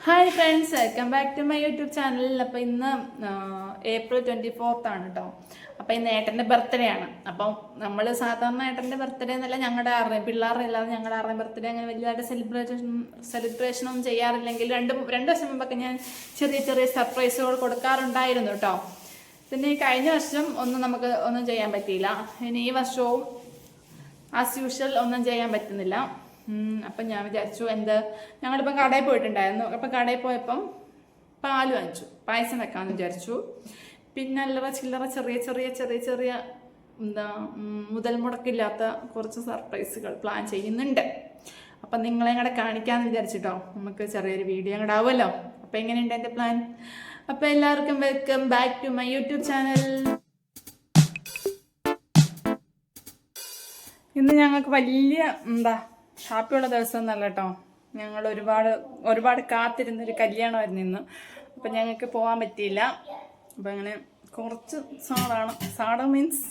Hi friends, welcome back to my YouTube channel. അപ്പോൾ ഇന്ന് April 24th ആണ് കേട്ടോ. അപ്പോൾ ഇന്ന് ഏട്ടൻ്റെ ബർത്ത്ഡേ ആണ്. അപ്പം നമ്മൾ സാധാരണ ഏട്ടൻ്റെ ബർത്ത്ഡേ എന്നല്ല, ഞങ്ങളുടെ ആരുടെയും പിള്ളേരുടെ അല്ലാതെ ഞങ്ങളുടെ ആരുടെയും ബർത്ത്ഡേ അങ്ങനെ വലിയതായിട്ട് സെലിബ്രേഷനൊന്നും ചെയ്യാറില്ലെങ്കിൽ രണ്ട് വർഷം മുമ്പൊക്കെ ഞാൻ ചെറിയ ചെറിയ സർപ്രൈസുകൾ കൊടുക്കാറുണ്ടായിരുന്നു കേട്ടോ. പിന്നെ ഈ കഴിഞ്ഞ വർഷം ഒന്നും ചെയ്യാൻ പറ്റിയില്ല. ഇനി ഈ വർഷവും ആസ് യൂഷ്വൽ ഒന്നും ചെയ്യാൻ പറ്റുന്നില്ല. അപ്പം ഞാൻ വിചാരിച്ചു ഞങ്ങളിപ്പം കടയിൽ പോയിട്ടുണ്ടായിരുന്നു. അപ്പം കടയിൽ പോയപ്പം പാല് വാങ്ങിച്ചു, പായസം വെക്കാമെന്ന് വിചാരിച്ചു. പിന്നെ അല്ലറ ചില്ലറ ചെറിയ മുതൽ മുടക്കില്ലാത്ത കുറച്ച് സർപ്രൈസുകൾ പ്ലാൻ ചെയ്യുന്നുണ്ട്. അപ്പം നിങ്ങളെ കൂടെ കാണിക്കാമെന്ന് വിചാരിച്ചിട്ടോ. നമുക്ക് ചെറിയൊരു വീഡിയോ കൂടെ ആവുമല്ലോ. അപ്പം എങ്ങനെയുണ്ട് എൻ്റെ പ്ലാൻ? അപ്പം എല്ലാവർക്കും welcome back to my YouTube channel. ഇന്ന് ഞങ്ങൾക്ക് വലിയ ഹാപ്പിയുള്ള ദിവസം എന്നല്ല കേട്ടോ. ഞങ്ങൾ ഒരുപാട് കാത്തിരുന്നൊരു കല്യാണമായിരുന്നു ഇന്ന്. അപ്പം ഞങ്ങൾക്ക് പോകാൻ പറ്റിയില്ല. അപ്പം അങ്ങനെ കുറച്ച് സാഡ് മീൻസ്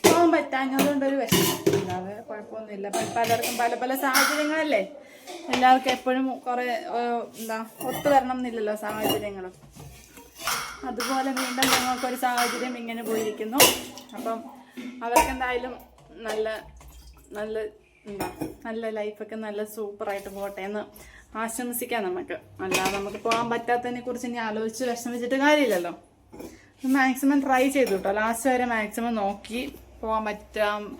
പോകാൻ പറ്റാഞ്ഞതുകൊണ്ടൊരു വിഷമം, അല്ലാതെ കുഴപ്പമൊന്നുമില്ല. പലർക്കും പല സാഹചര്യങ്ങളല്ലേ. എല്ലാവർക്കും എപ്പോഴും കുറേ ഒത്തു വരണം എന്നില്ലല്ലോ സാഹചര്യങ്ങളും. അതുപോലെ വീണ്ടും ഞങ്ങൾക്കൊരു സാഹചര്യം ഇങ്ങനെ പോയിരിക്കുന്നു. അപ്പം അവർക്കെന്തായാലും നല്ല ലൈഫൊക്കെ നല്ല സൂപ്പറായിട്ട് പോട്ടെ എന്ന് ആശംസിക്കാം നമുക്ക്. അല്ലാതെ നമുക്ക് പോകാൻ പറ്റാത്തതിനെ കുറിച്ച് ഇനി ആലോചിച്ച് വിഷമിച്ചിട്ട് കാര്യമില്ലല്ലോ. മാക്സിമം ട്രൈ ചെയ്തു കേട്ടോ. ലാസ്റ്റ് വരെ മാക്സിമം നോക്കി പോകാൻ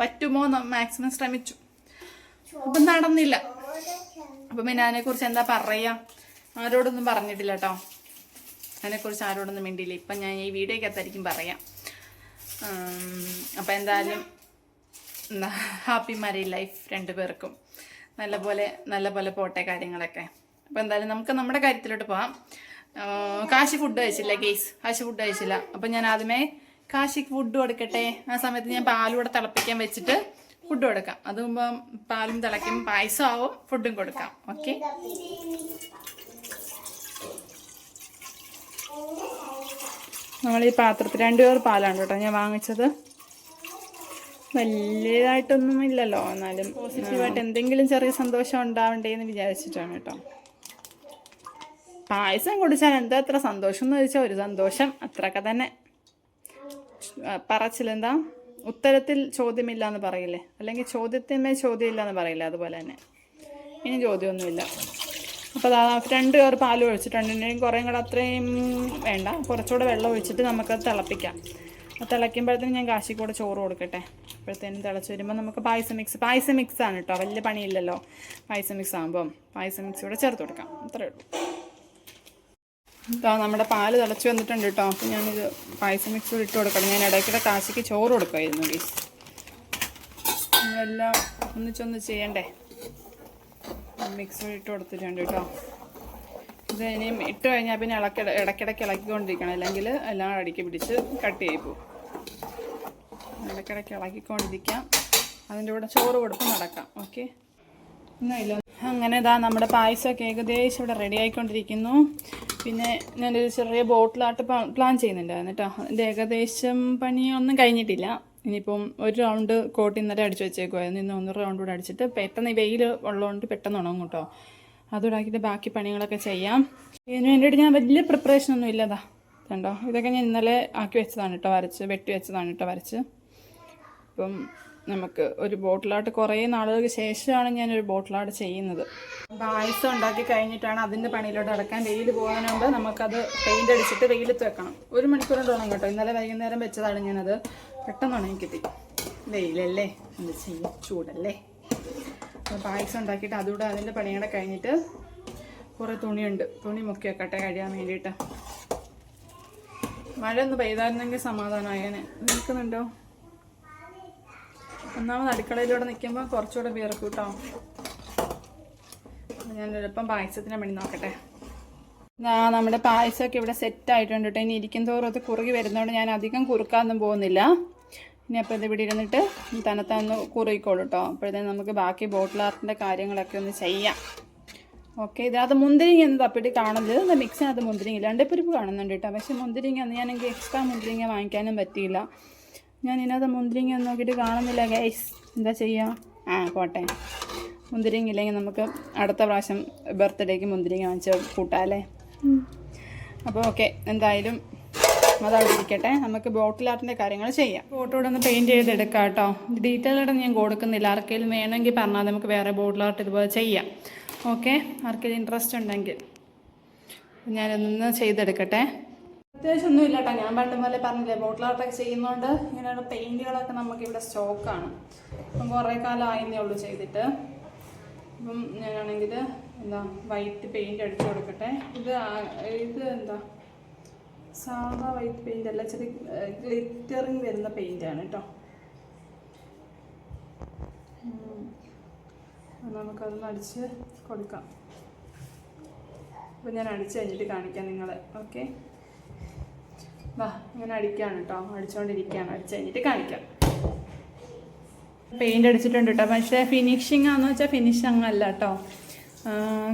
പറ്റുമോ മാക്സിമം ശ്രമിച്ചു. അപ്പം നടന്നില്ല. അപ്പം പിന്നെ അതിനെക്കുറിച്ച് എന്താ പറയുക, ആരോടൊന്നും പറഞ്ഞിട്ടില്ല കേട്ടോ. അതിനെക്കുറിച്ച് ആരോടൊന്നും മിണ്ടിയില്ല. ഇപ്പം ഞാൻ ഈ വീഡിയോക്കകത്തായിരിക്കും പറയാം. അപ്പം എന്തായാലും ഹാപ്പി മാരീഡ് ലൈഫ് രണ്ടുപേർക്കും. നല്ല പോലെ പോട്ടെ കാര്യങ്ങളൊക്കെ. അപ്പോൾ എന്തായാലും നമുക്ക് നമ്മുടെ കാര്യത്തിലോട്ട് പോവാം. കാശി ഫുഡ് കഴിച്ചില്ല. അപ്പം ഞാൻ ആദ്യമേ കാശിക്ക് ഫുഡ് കൊടുക്കട്ടെ. ആ സമയത്ത് ഞാൻ പാലൂടെ തിളപ്പിക്കാൻ വെച്ചിട്ട് ഫുഡ് കൊടുക്കാം. അതുമ്പോൾ പാലും തിളയ്ക്കും, പായസം ആവും, ഫുഡും കൊടുക്കാം. ഓക്കെ, നമ്മൾ ഈ പാത്രത്തിൽ 2 പേർ പാലാണ് കേട്ടോ ഞാൻ വാങ്ങിച്ചത്. വലിയതായിട്ടൊന്നും ഇല്ലല്ലോ, എന്നാലും പോസിറ്റീവായിട്ട് എന്തെങ്കിലും ചെറിയ സന്തോഷം ഉണ്ടാവണ്ടേന്ന് വിചാരിച്ചിട്ടാണ് കേട്ടോ. പായസം കുടിച്ചാൽ എത്ര സന്തോഷം എന്ന് ചോദിച്ചാൽ ഒരു സന്തോഷം, അത്രയൊക്കെ തന്നെ. പറച്ചിലെന്താ, ഉത്തരത്തിൽ ചോദ്യമില്ല എന്ന് പറയില്ലേ, അല്ലെങ്കിൽ ചോദ്യത്തിന്മേൽ ചോദ്യമില്ല എന്ന് പറയില്ലേ, അതുപോലെ തന്നെ ഇനി ചോദ്യമൊന്നുമില്ല. അപ്പോൾ അതാ 2 പേർ പാൽ ഒഴിച്ചിട്ടുണ്ടെങ്കിൽ കുറേ കൂടെ അത്രയും വേണ്ട, കുറച്ചുകൂടെ വെള്ളം ഒഴിച്ചിട്ട് നമുക്കത് തിളപ്പിക്കാം. തിളയ്ക്കുമ്പോഴത്തേനും ഞാൻ കാശിക്കൂടെ ചോറ് കൊടുക്കട്ടെ. അപ്പോഴത്തേനും തിളച്ച് വരുമ്പോൾ നമുക്ക് പായസം മിക്സ് ആണ് കേട്ടോ. വലിയ പണിയില്ലല്ലോ. പായസം മിക്സ് ആകുമ്പം പായസം മിക്സ് കൂടെ ചേർത്ത് കൊടുക്കാം. അത്രയേ ഉള്ളൂ. നമ്മുടെ പാല് തിളച്ച് വന്നിട്ടുണ്ട് കേട്ടോ. അപ്പോൾ ഞാനിത് പായസം മിക്സ് കൂടെ ഇട്ട് കൊടുക്കണം. ഞാൻ ഇടയ്ക്കിടെ കാശിക്ക് ചോറ് കൊടുക്കുമായിരുന്നു ഗീസ്. എല്ലാം ഒന്നിച്ചൊന്ന് ചെയ്യണ്ടേ. മിക്സ് കൂടി ഇട്ട് കൊടുത്തിട്ടുണ്ട് കേട്ടോ. ഇത് ഇനിയും ഇട്ട് കഴിഞ്ഞാൽ പിന്നെ ഇടയ്ക്കിടയ്ക്ക് ഇളക്കിക്കൊണ്ടിരിക്കണം, അല്ലെങ്കിൽ എല്ലാം അടിക്ക് പിടിച്ച് കട്ട് ചെയ്ത് പോകും. ഇടയ്ക്കിടയ്ക്ക് ഇളക്കിക്കൊണ്ടിരിക്കാം. അതിൻ്റെ കൂടെ ചോറ് കൊടുത്ത് നടക്കാം. ഓക്കെ, ഒന്നുമില്ല. അങ്ങനെ നമ്മുടെ പായസമൊക്കെ ഏകദേശം ഇവിടെ റെഡി ആയിക്കൊണ്ടിരിക്കുന്നു. പിന്നെ ഞാനൊരു ചെറിയ ബോട്ടിലായിട്ട് പ്ലാൻ ചെയ്യുന്നുണ്ടായിരുന്നു കേട്ടോ. അതിൻ്റെ ഏകദേശം പണിയൊന്നും കഴിഞ്ഞിട്ടില്ല. ഇനിയിപ്പം ഒരു റൗണ്ട് കോട്ട് ഇന്നലെ അടിച്ച് വെച്ചേക്കുമായിരുന്നു. ഇന്ന് 1 റൗണ്ട് കൂടെ അടിച്ചിട്ട് പെട്ടെന്ന് വെയിൽ ഉള്ളതുകൊണ്ട് പെട്ടെന്ന് ഉണങ്ങും കേട്ടോ. അതുകൂടാക്കിയിട്ട് ബാക്കി പണികളൊക്കെ ചെയ്യാം. ഇതിന് വേണ്ടിയിട്ട് ഞാൻ വലിയ പ്രിപ്പറേഷനൊന്നും ഇല്ലതാ കണ്ടോ. ഇതൊക്കെ ഞാൻ ഇന്നലെ ആക്കി വെച്ചതാണ് കേട്ടോ, വെട്ടി വെച്ചതാണ് കേട്ടോ വരച്ച്. അപ്പം നമുക്ക് ഒരു ബോട്ടിലായിട്ട് കുറേ നാളുകൾക്ക് ശേഷമാണ് ഞാനൊരു ബോട്ടിലായിട്ട് ചെയ്യുന്നത്. പായസം ഉണ്ടാക്കി കഴിഞ്ഞിട്ടാണ് അതിൻ്റെ പണിയിലോട്ട് അടക്കാൻ. വെയിൽ പോകാനുണ്ട്. നമുക്കത് പെയിൻ്റ് അടിച്ചിട്ട് വെയിലത്ത് വെക്കണം. 1 മണിക്കൂർ കൊണ്ട് ഉണങ്ങും കേട്ടോ. ഇന്നലെ വൈകുന്നേരം വെച്ചതാണ് ഞാനത്. പെട്ടെന്ന് ഉണങ്ങി കിട്ടി. വെയിലല്ലേ, എന്ത് ചെയ്യും, ചൂടല്ലേ. അപ്പോൾ പായസം ഉണ്ടാക്കിയിട്ട് അതുകൂടെ അതിൻ്റെ പണിയുടെ കഴിഞ്ഞിട്ട് കുറേ തുണി മുക്കി വെക്കട്ടെ കഴിയാൻ വേണ്ടിയിട്ട്. മഴ ഒന്ന് പെയ്തായിരുന്നെങ്കിൽ സമാധാനമായേനെ. നിൽക്കുന്നുണ്ടോ? ഒന്നാമത് അടുക്കളയിലൂടെ നിൽക്കുമ്പോൾ കുറച്ചുകൂടെ വിയർക്കും കേട്ടോ. ഞാൻ എളുപ്പം പായസത്തിൻ്റെ പണി നോക്കട്ടെ. നമ്മുടെ പായസമൊക്കെ ഇവിടെ സെറ്റായിട്ടുണ്ട് കേട്ടോ. ഇനി ഇരിക്കും തോറും അത് കുറുകി വരുന്നതുകൊണ്ട് ഞാൻ അധികം കുറുക്കാനൊന്നും പോകുന്നില്ല. ഇനി അപ്പോൾ ഇത് ഇവിടെ ഇരുന്നിട്ട് തന്നത്താന്ന് കുറുകിക്കോളൂ കേട്ടോ. അപ്പോഴത്തേനും നമുക്ക് ബാക്കി ബോട്ടിൽ ആർട്ടിൻ്റെ കാര്യങ്ങളൊക്കെ ഒന്ന് ചെയ്യാം. ഓക്കെ, ഇതിനകത്ത് മുന്തിരിങ്ങ ഒന്ന് തപ്പിട്ട് കാണുന്നത്. മിക്സിനകത്ത് മുന്തിരിങ്ങ 2 പരിപ്പ് കാണുന്നുണ്ട് കേട്ടോ. പക്ഷേ മുന്തിരിങ്ങ ഞാനെങ്കിൽ എക്സ്ട്രാ മുന്തിരിങ്ങ വാങ്ങിക്കാനും പറ്റിയില്ല. ഞാൻ ഇതിനകത്ത് മുന്തിരിങ്ങ ഒന്ന് നോക്കിയിട്ട് കാണുന്നില്ല ഗൈസ്. എന്താ ചെയ്യുക? പോട്ടെ. മുന്തിരിങ്ങ ഇല്ലെങ്കിൽ നമുക്ക് അടുത്ത പ്രാവശ്യം ബർത്ത്ഡേക്ക് മുന്തിരിങ്ങ വാങ്ങിച്ച് കൂട്ടാമല്ലേ. അപ്പോൾ ഓക്കെ, എന്തായാലും അതവിടെ ഇരിക്കട്ടെ. നമുക്ക് ബോട്ടിൽ ആർട്ടിൻ്റെ കാര്യങ്ങൾ ചെയ്യാം. ബോട്ടോടെ ഒന്ന് പെയിൻറ്റ് ചെയ്തെടുക്കാം കേട്ടോ. ഡീറ്റെയിൽ ആയിട്ട് ഞാൻ കൊടുക്കുന്നില്ല. ആർക്കെങ്കിലും വേണമെങ്കിൽ പറഞ്ഞാൽ നമുക്ക് വേറെ ബോട്ടിൽ ആർട്ട് ഇതുപോലെ ചെയ്യാം. ഓക്കെ, ആർക്കെങ്കിലും ഇൻട്രസ്റ്റ് ഉണ്ടെങ്കിൽ ഞാനൊന്ന് ചെയ്തെടുക്കട്ടെ. അത്യാവശ്യം ഒന്നും ഇല്ല കേട്ടോ. ഞാൻ പണ്ട് പോലെ പറഞ്ഞില്ലേ, ബോട്ടിൽ ആർട്ടൊക്കെ ചെയ്യുന്നതുകൊണ്ട് ഇങ്ങനെയുള്ള പെയിൻറ്റുകളൊക്കെ നമുക്കിവിടെ സ്റ്റോക്കാണ്. അപ്പം കുറേ കാലം ആയിരുന്നേ ഉള്ളൂ ചെയ്തിട്ട്. അപ്പം ഞാനാണെങ്കിൽ എന്താ വൈറ്റ് പെയിൻറ്റ് അടിച്ചു കൊടുക്കട്ടെ. ഇത് എന്താ സാധാ വൈറ്റ് പെയിൻ്റ് അല്ല, ചെറിയ ഗ്ലിറ്ററിങ് വരുന്ന പെയിൻ്റാണ് കേട്ടോ. നമുക്കതൊന്ന് അടിച്ച് കൊടുക്കാം. അപ്പോൾ ഞാൻ അടിച്ച് കഴിഞ്ഞിട്ട് കാണിക്കാം നിങ്ങളെ. ഓക്കെ, വാ, ഇങ്ങനെ അടിക്കുകയാണ് കേട്ടോ. അടിച്ചുകൊണ്ടിരിക്കുകയാണ്. അടിച്ച് കഴിഞ്ഞിട്ട് കാണിക്കാം. പെയിൻ്റ് അടിച്ചിട്ടുണ്ട് കേട്ടോ. പക്ഷേ ഫിനിഷിങ് ആണെന്ന് വെച്ചാൽ ഫിനിഷ് അങ്ങല്ല കേട്ടോ.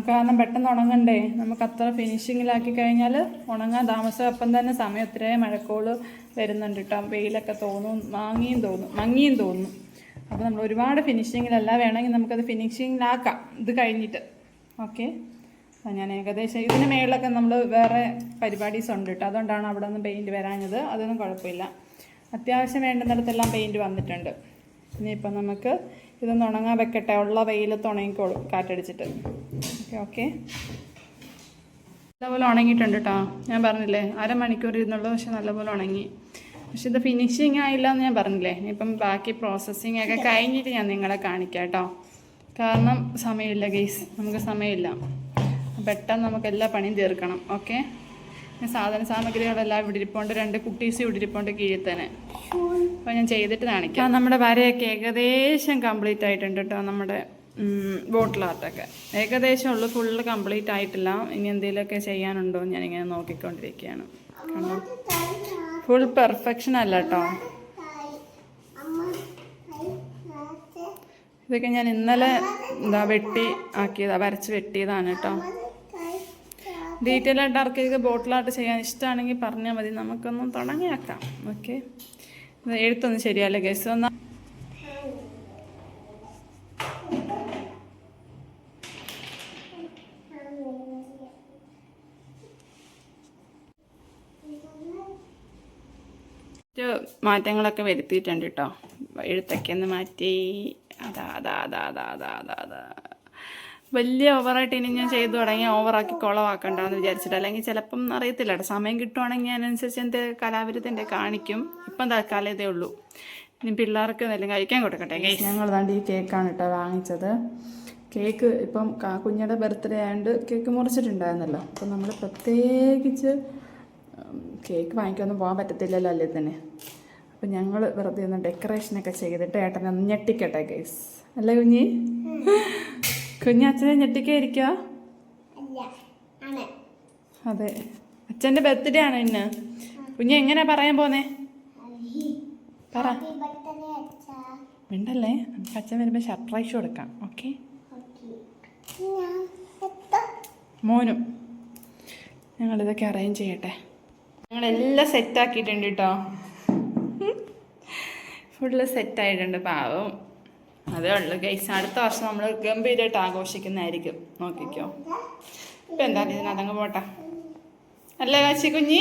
കാരണം പെട്ടെന്ന് ഉണങ്ങണ്ടേ. നമുക്ക് അത്ര ഫിനിഷിങ്ങിലാക്കി കഴിഞ്ഞാൽ ഉണങ്ങാൻ താമസം. അപ്പം തന്നെ സമയം ഇത്രയും മഴക്കോള് വരുന്നുണ്ട് കേട്ടോ. വെയിലൊക്കെ തോന്നും, മങ്ങിയും തോന്നും. അപ്പോൾ നമ്മൾ ഒരുപാട് ഫിനിഷിങ്ങിലല്ല, വേണമെങ്കിൽ നമുക്കത് ഫിനിഷിങ്ങിലാക്കാം ഇത് കഴിഞ്ഞിട്ട്. ഓക്കെ, ഞാൻ ഏകദേശം ഇതിന് മേളിലൊക്കെ നമ്മൾ വേറെ പരിപാടീസ് ഉണ്ട് കേട്ടോ. അതുകൊണ്ടാണ് അവിടെ നിന്ന് പെയിൻറ്റ് വരാഞ്ഞത്. അതൊന്നും കുഴപ്പമില്ല. അത്യാവശ്യം വേണ്ടുന്നിടത്തെല്ലാം പെയിൻറ്റ് വന്നിട്ടുണ്ട്. ഇനിയിപ്പം നമുക്ക് ഇതൊന്ന് ഉണങ്ങാൻ വെക്കട്ടെ. ഉള്ള വെയിലത്ത് ഉണങ്ങിക്കോളും കാറ്റടിച്ചിട്ട്. ഓക്കെ, നല്ലപോലെ ഉണങ്ങിയിട്ടുണ്ട് കേട്ടോ. ഞാൻ പറഞ്ഞില്ലേ, അരമണിക്കൂർ ഇരുന്നുള്ളൂ. പക്ഷെ നല്ലപോലെ ഉണങ്ങി. പക്ഷെ ഇത് ഫിനിഷിങ് ആയില്ല എന്ന് ഞാൻ പറഞ്ഞില്ലേ. ഇനിയിപ്പം ബാക്കി പ്രോസസ്സിങ് ഒക്കെ കഴിഞ്ഞിട്ട് ഞാൻ നിങ്ങളെ കാണിക്കാം കേട്ടോ. കാരണം സമയമില്ല ഗെയ്സ്, നമുക്ക് സമയമില്ല. പെട്ടെന്ന് നമുക്ക് എല്ലാ പണിയും തീർക്കണം. ഓക്കെ, സാധന സാമഗ്രികളെല്ലാം ഇവിടെ ഇരിപ്പുണ്ട്. 2 കുട്ടീസ് ഇവിടെ ഇരിപ്പുണ്ട് കീഴിൽ തന്നെ. അപ്പോൾ ഞാൻ ചെയ്തിട്ട് കാണിക്കാം. നമ്മുടെ വരയൊക്കെ ഏകദേശം കംപ്ലീറ്റ് ആയിട്ടുണ്ട് കേട്ടോ. നമ്മുടെ ബോട്ടിൽ ആർട്ടൊക്കെ ഏകദേശം ഉള്ളു, ഫുള്ള് കംപ്ലീറ്റ് ആയിട്ടില്ല. ഇനി എന്തെങ്കിലുമൊക്കെ ചെയ്യാനുണ്ടോ എന്ന് ഞാനിങ്ങനെ നോക്കിക്കൊണ്ടിരിക്കുകയാണ്. കണ്ടോ, ഫുൾ പെർഫെക്ഷൻ അല്ല കേട്ടോ. ഇതൊക്കെ ഞാൻ ഇന്നലെ വരച്ച് വെട്ടിയതാണ് കേട്ടോ. ഡീറ്റെയിൽ ആയിട്ട് ആർക്കൊക്കെ ബോട്ടിൽ ആർട്ട് ചെയ്യാൻ ഇഷ്ടമാണെങ്കിൽ പറഞ്ഞാൽ മതി, നമുക്കൊന്നും തുടങ്ങിയാക്കാം. ഓക്കെ, എഴുത്തൊന്നും ശരിയല്ല ഗൈസ്. മാറ്റങ്ങളൊക്കെ വരുത്തിയിട്ടുണ്ട് കേട്ടോ. എഴുത്തൊക്കെ ഒന്ന് മാറ്റി. അതാ വലിയ ഓവറായിട്ട് ഇനി ഞാൻ ചെയ്തു തുടങ്ങി ഓവറാക്കി കുളവാക്കണ്ടെന്ന് വിചാരിച്ചിട്ട്. അല്ലെങ്കിൽ ചിലപ്പം അറിയത്തില്ല കേട്ടോ. സമയം കിട്ടുവാണെങ്കിൽ അതിനനുസരിച്ച് എൻ്റെ കലാവിരുദ്ധൻ്റെ കാണിക്കും. ഇപ്പം തൽക്കാലം ഇതേ ഉള്ളൂ. ഇനി പിള്ളേർക്ക് എന്തെങ്കിലും കഴിക്കാൻ കൊടുക്കട്ടെ. ഞങ്ങൾ ദാണ്ട് ഈ കേക്കാണ് കേട്ടോ വാങ്ങിച്ചത്. കേക്ക് ഇപ്പം കുഞ്ഞിയുടെ ബർത്ത്ഡേ ആയതുകൊണ്ട് കേക്ക് മുറിച്ചിട്ടുണ്ടായിരുന്നല്ലോ. അപ്പം നമ്മൾ പ്രത്യേകിച്ച് കേക്ക് വാങ്ങിക്കാനൊന്നും പോകാൻ പറ്റത്തില്ലല്ലോ അല്ലേ തന്നെ. അപ്പം ഞങ്ങൾ വെറുതെ ഒന്ന് ഡെക്കറേഷനൊക്കെ ചെയ്തിട്ട് ഏട്ടനെ ഒന്ന് ഞെട്ടിക്കട്ടെ ഗൈസ്. അല്ലേ കുഞ്ഞി? അച്ഛനെ ഞെട്ടിക്കായിരിക്കുക. അതെ, അച്ഛൻ്റെ ബർത്ത്ഡേ ആണ് ഇന്ന്. കുഞ്ഞ് എങ്ങനെയാ പറയാൻ പോന്നേ? പറ. ഉണ്ടല്ലേ, നമുക്ക് അച്ഛൻ വരുമ്പോൾ സർപ്രൈസ് കൊടുക്കാം. ഓക്കെ, മോനും ഞങ്ങളിതൊക്കെ അറേഞ്ച് ചെയ്യട്ടെ. ഞങ്ങളെല്ലാം സെറ്റാക്കിയിട്ടുണ്ട് കേട്ടോ. ഫുള്ള് സെറ്റായിട്ടുണ്ട്. പാവം അതേ ഉള്ളു ഗൈസ്. അടുത്ത വർഷം നമ്മൾ ഗംഭീരമായിട്ട് ആഘോഷിക്കുന്നതായിരിക്കും. നോക്കിക്കോ. ഇപ്പം എന്താ ഇതിനകത്തങ്ങ് പോട്ടെ. അല്ലേ കാശി കുഞ്ഞി?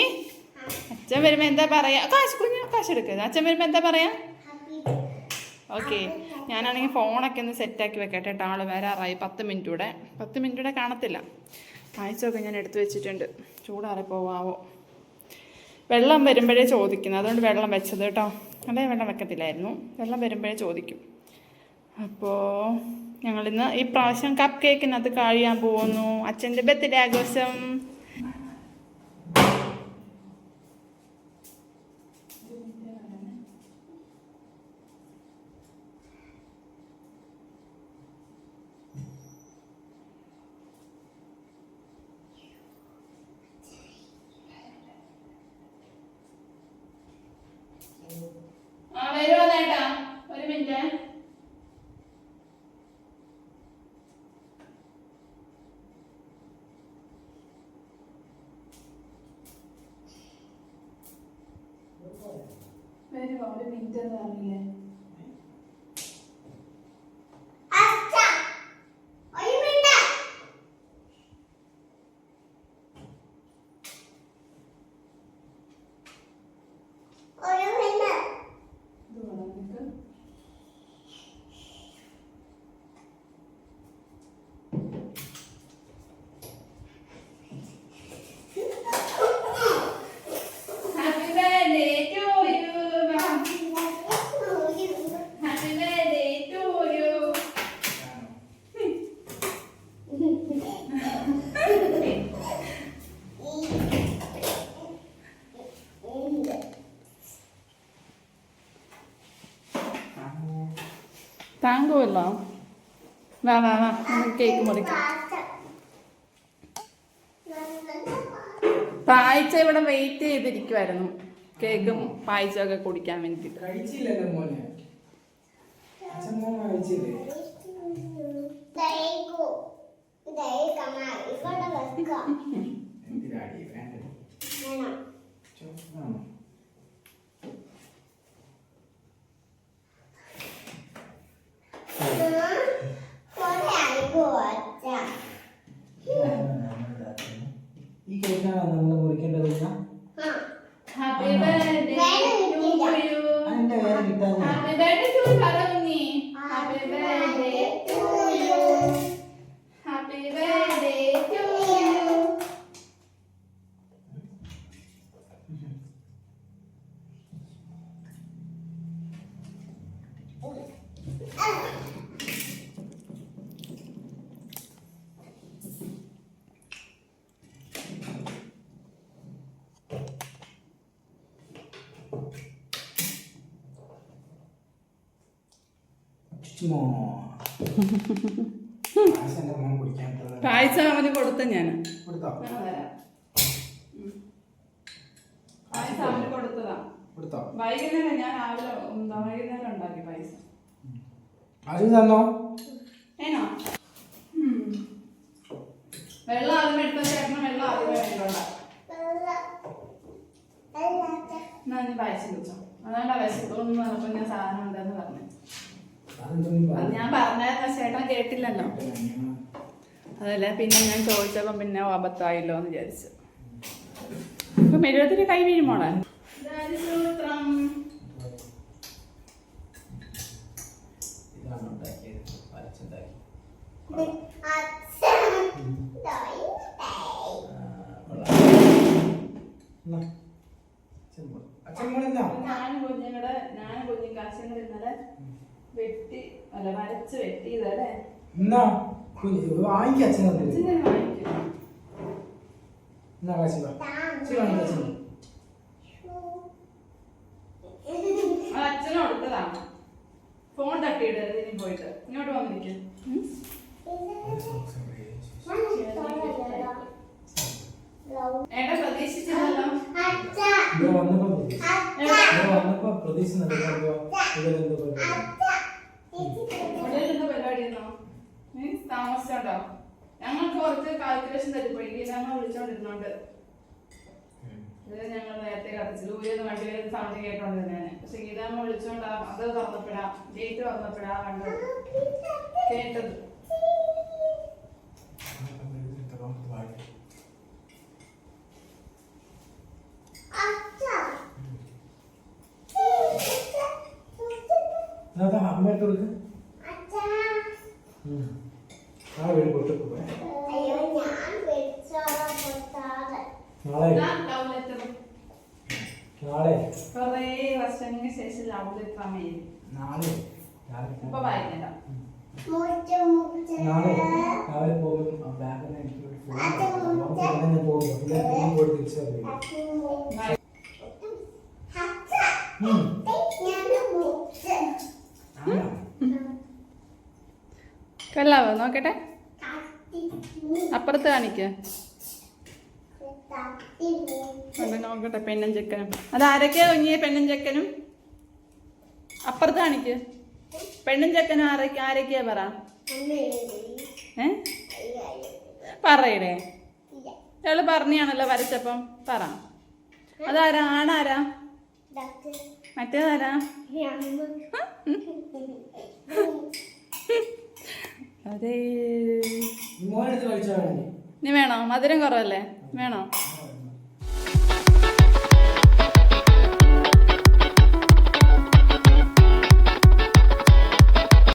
അച്ഛൻ വരുമ്പോൾ എന്താ പറയാ? കാശ് എടുക്കരുത്. അച്ഛൻ വരുമ്പോൾ എന്താ പറയാ? ഓക്കെ, ഞാനാണെങ്കിൽ ഫോണൊക്കെ ഒന്ന് സെറ്റാക്കി വെക്കട്ടെ കേട്ടോ. ആൾ വരാറായി. 10 മിനിറ്റ് കൂടെ കാണത്തില്ല. കാഴ്ചയൊക്കെ ഞാൻ എടുത്തു വെച്ചിട്ടുണ്ട്. ചൂടാറി പോവാവോ. വെള്ളം വരുമ്പോഴേ ചോദിക്കുന്നത്, അതുകൊണ്ട് വെള്ളം വെച്ചത് കേട്ടോ. അല്ലെങ്കിൽ വെള്ളം വെക്കത്തില്ലായിരുന്നു. വെള്ളം വരുമ്പോഴേ ചോദിക്കും. അപ്പോൾ ഞങ്ങളിന്ന് ഈ പ്രാവശ്യം കപ്പ് കേക്കിനകത്ത് കഴിയാൻ പോകുന്നു. അച്ഛൻ്റെ ബർത്ത്ഡേ ആഘോഷം. വരുമോ ചേട്ടാ? ഒരു മിനിറ്റ്. വരുമോ? ഒരു മിനിറ്റ് എന്ന് പറഞ്ഞില്ലേ? ഉള്ളോ? വാ വാ വാ, നമുക്ക് കേക്ക് മുറിക്കാം. പായച്ച ഇവിടെ വെയിറ്റ് ചെയ്തിരിക്കുമായിരുന്നു, കേക്കും പായച്ചൊക്കെ കുടിക്കാൻ വേണ്ടിട്ട്. ഈ കേക്കാണ് നമ്മൾ മുറിക്കേണ്ടത്. Happy birthday to you. അതിന്റെ വേറെ കിട്ടാതെ ഹാപ്പി ബർത്ത്ഡേ ടു കരവഞ്ഞി. Happy birthday to you. Happy birthday to you. പായസം അവന് കൊടുത്ത ഞാൻ പായസം അവന് കൊടുത്തതാ. വൈകുന്നേരം ഞാൻ വൈകുന്നേരം ഉണ്ടാക്കി പായസം. തന്നോ ഏനോ വെള്ളം ആദ്യം എടുത്ത ചേട്ടന് വെള്ളം ആദ്യമേ വേണ്ടോണ്ടാ. എന്നാ നീ പായസം കുടിച്ചോ. അതാണ്ടാ വിശപ്പൊന്നും പറഞ്ഞപ്പോ ഞാൻ സാധനം ഉണ്ടെന്ന് പറഞ്ഞു. അത് ഞാൻ പറഞ്ഞായിരുന്നു, ചേട്ടൻ കേട്ടില്ലല്ലോ. അതല്ല പിന്നെ ഞാൻ ചോദിച്ചപ്പം പിന്നെ അബദ്ധമായില്ലോ എന്ന് വിചാരിച്ചു. ഇപ്പൊ മെഴുകത്തിന് കൈ വീഴുമോളെ. ഞാനും കുഞ്ഞും കാശിന്ന് ഇന്നലെ വെട്ടി അല്ല വരച്ച് വെട്ടിയതല്ലേ. അച്ഛനും കൊടുത്തതാണ്. ഫോൺ തട്ടിയിട്ട് ഇനി പോയിട്ട് ഇങ്ങോട്ട് വന്നിരിക്കും. ഏട്ടാ പ്രതീക്ഷിച്ചില്ലല്ലോ. പരിപാടിയെന്നോ താമസിച്ചോണ്ടോ? ഞങ്ങൾക്ക് കുറച്ച് കാൽക്കുലേഷൻ തരിപ്പോയി. ഞങ്ങൾ വിളിച്ചോണ്ടിരുന്നോണ്ട് ഞങ്ങൾ നേരത്തെ കത്തിച്ചു. ദൂരെന്ന് വണ്ടി വരുന്ന സൗണ്ട് കേട്ടോണ്ട് ഞാൻ. പക്ഷെ ഗീതാമ്മ വിളിച്ചോണ്ടാ അത് തുറന്നപ്പെടാ ഡേറ്റ് തുറന്നപ്പെടാ കണ്ടത് കേട്ടത്. അമ്മയുടെ നാളെ കുറേ വർഷങ്ങൾക്ക് ശേഷം ലവ് ലെറ്റർ അമ്മയിൽ ഇപ്പൊ വായിക്കണ്ട. നാളെ രാവിലെ പോകും. ബാഗിൽ എനിക്ക് പോകും. കൊള്ളാവോ നോക്കട്ടെ. അപ്പുറത്ത് കാണിക്ക നോക്കട്ടെ. പെണ്ണും ചെക്കനും അതാരൊക്കെയാ കുഞ്ഞിയെ? പെണ്ണും ചെക്കനും അപ്പുറത്ത് കാണിക്ക്. പെണ്ണും ചെക്കനും ആരൊക്കെയാ പറ. പറയടേ. ഇയാള് പറഞ്ഞാണല്ലോ വരച്ചപ്പം. പറ അതാരാ? ആണാരാ? മറ്റേതാരാ? അതെ. ഇനി വേണോ? മധുരം കുറവല്ലേ? വേണോ?